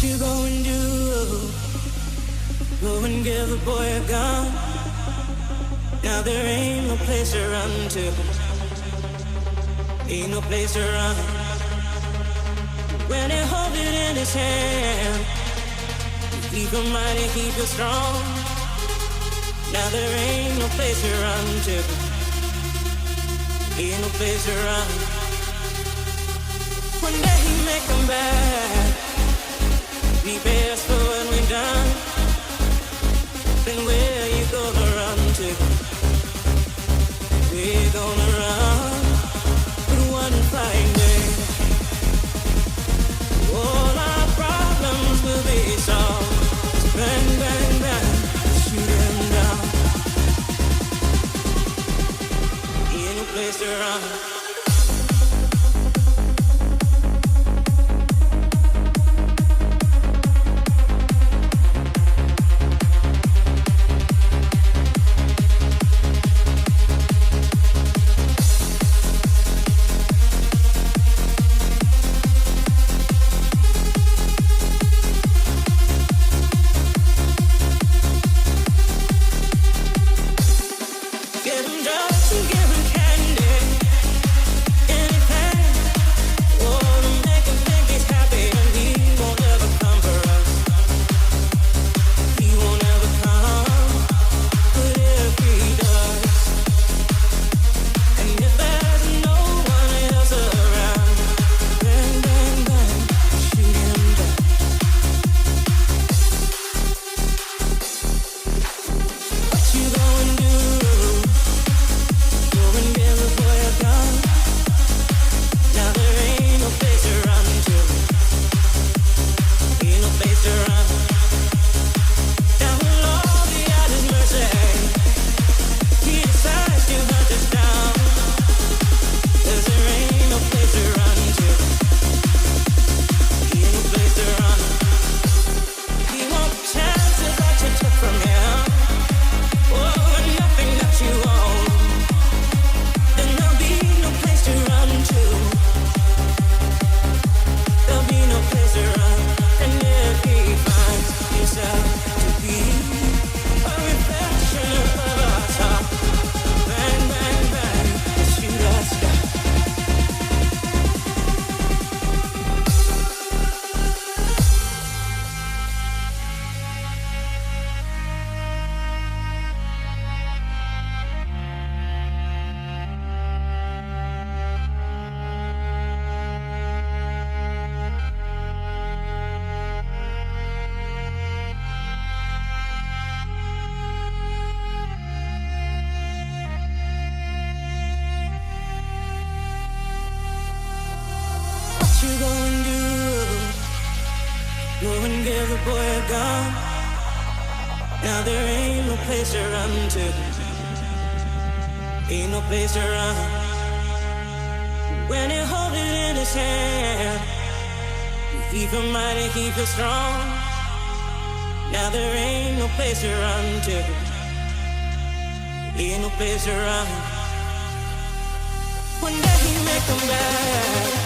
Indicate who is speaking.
Speaker 1: you going to do? Go and give the boy a gun. Now there ain't no place to run to. Ain't no place to run. When he holds it in his hand, keep him mighty, keep it strong. Now there ain't no place to run to. Ain't no place to run. One day he may come back. Prepare us for when we're done. Then where you gonna run to? We're gonna run. But one fine day, all our problems will be solved. So bang, bang, bang, shoot him down. Ain't no place to run. Now there ain't no place to run to. Ain't no place to run. When he holds it in his hand, keep him mighty, keep it strong. Now there ain't no place to run to. Ain't no place to run. One day he may come back.